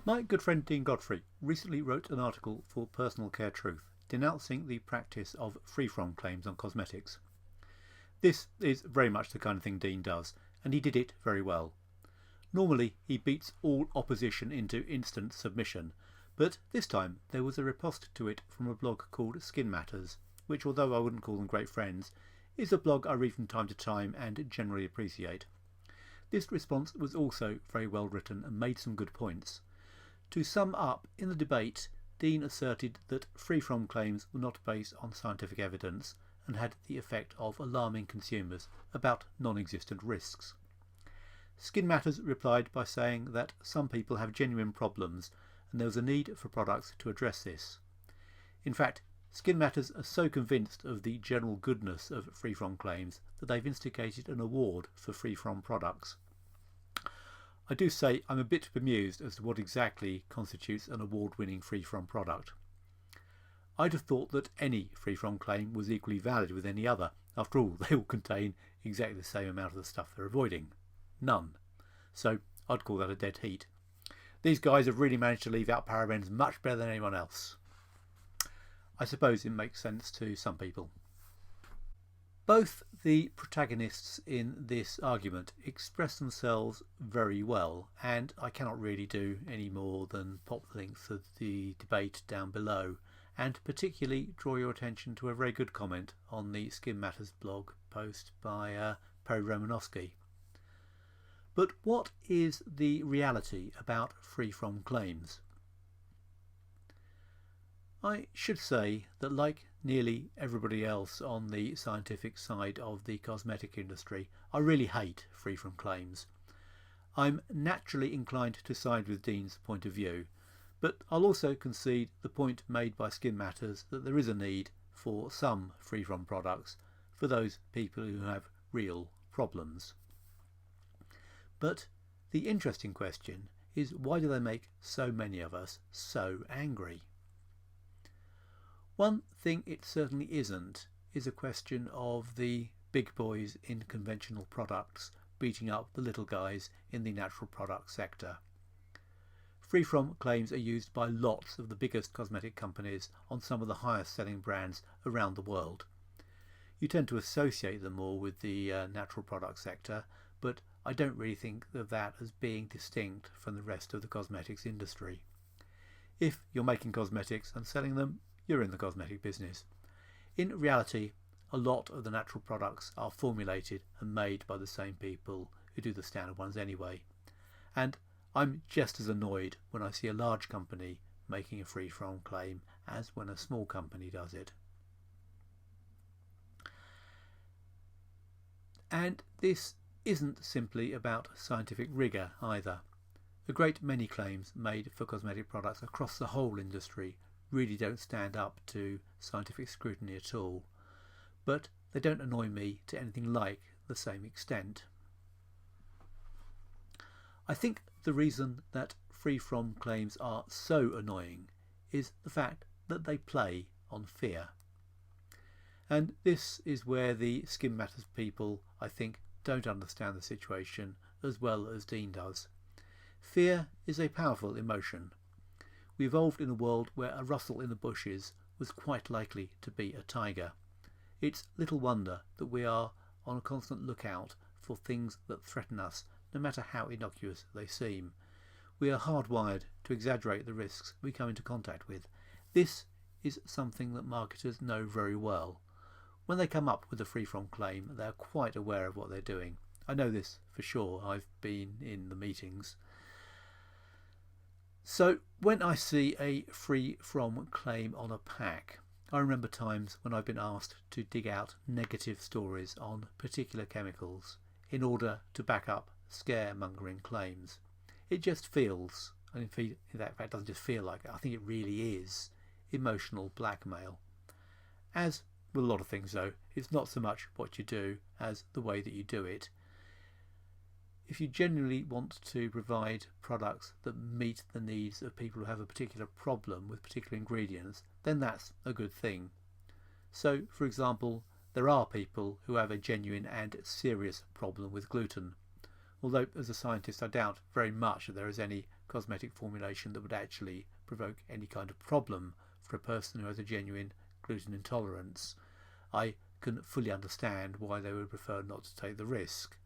My good friend Dean Godfrey recently wrote an article for Personal Care Truth denouncing the practice of free-from claims on cosmetics. This is very much the kind of thing Dean does, and he did it very well. Normally he beats all opposition into instant submission, but this time there was a riposte to it from a blog called Skin Matters, which, although I wouldn't call them great friends, is a blog I read from time to time and generally appreciate. This response was also very well written and made some good points. To sum up, in the debate, Dean asserted that free-from claims were not based on scientific evidence and had the effect of alarming consumers about non-existent risks. Skin Matters replied by saying that some people have genuine problems and there was a need for products to address this. In fact, Skin Matters are so convinced of the general goodness of free-from claims that they've instigated an award for free-from products. I do say I'm a bit bemused as to what exactly constitutes an award-winning free-from product. I'd have thought that any free-from claim was equally valid with any other. After all, they all contain exactly the same amount of the stuff they're avoiding. None. So I'd call that a dead heat. These guys have really managed to leave out parabens much better than anyone else. I suppose it makes sense to some people. Both the protagonists in this argument express themselves very well, and I cannot really do any more than pop the links of the debate down below, and particularly draw your attention to a very good comment on the Skin Matters blog post by Perry Romanowski. But what is the reality about free-from claims? I should say that, like nearly everybody else on the scientific side of the cosmetic industry, I really hate free-from claims. I'm naturally inclined to side with Dean's point of view, but I'll also concede the point made by Skin Matters that there is a need for some free-from products for those people who have real problems. But the interesting question is, why do they make so many of us so angry? One thing it certainly isn't is a question of the big boys in conventional products beating up the little guys in the natural product sector. Free-from claims are used by lots of the biggest cosmetic companies on some of the highest selling brands around the world. You tend to associate them more with the natural product sector, but I don't really think of that as being distinct from the rest of the cosmetics industry. If you're making cosmetics and selling them, you're in the cosmetic business. In reality, a lot of the natural products are formulated and made by the same people who do the standard ones anyway. And I'm just as annoyed when I see a large company making a free-from claim as when a small company does it. And this isn't simply about scientific rigour either. A great many claims made for cosmetic products across the whole industry really don't stand up to scientific scrutiny at all, but they don't annoy me to anything like the same extent. I think the reason that free-from claims are so annoying is the fact that they play on fear. And this is where the Skin Matters people, I think, don't understand the situation as well as Dean does. Fear is a powerful emotion. We evolved in a world where a rustle in the bushes was quite likely to be a tiger. It's little wonder that we are on a constant lookout for things that threaten us, no matter how innocuous they seem. We are hardwired to exaggerate the risks we come into contact with. This is something that marketers know very well. When they come up with a free-from claim, they are quite aware of what they're doing. I know this for sure. I've been in the meetings. So when I see a free-from claim on a pack, I remember times when I've been asked to dig out negative stories on particular chemicals in order to back up scaremongering claims. It just feels, and in fact it doesn't just feel like it, I think it really is, emotional blackmail. As with a lot of things though, it's not so much what you do as the way that you do it. If you genuinely want to provide products that meet the needs of people who have a particular problem with particular ingredients, then that's a good thing. So, for example, there are people who have a genuine and serious problem with gluten. although as a scientist I doubt very much that there is any cosmetic formulation that would actually provoke any kind of problem for a person who has a genuine gluten intolerance. I can fully understand why they would prefer not to take the risk.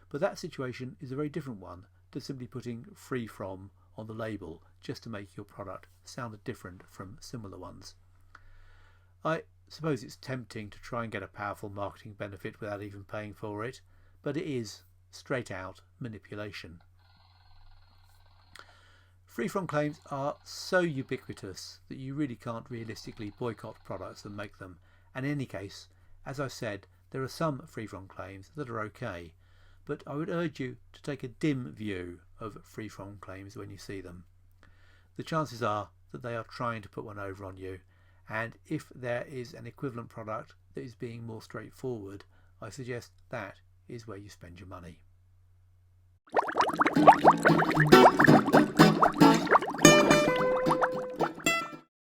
But that situation is a very different one to simply putting free from on the label just to make your product sound different from similar ones. I suppose it's tempting to try and get a powerful marketing benefit without even paying for it, but it is straight out manipulation. Free from claims are so ubiquitous that you really can't realistically boycott products that make them, and in any case, as I said, there are some free from claims that are okay, but I would urge you to take a dim view of free from claims when you see them. The chances are that they are trying to put one over on you, and if there is an equivalent product that is being more straightforward, I suggest that is where you spend your money.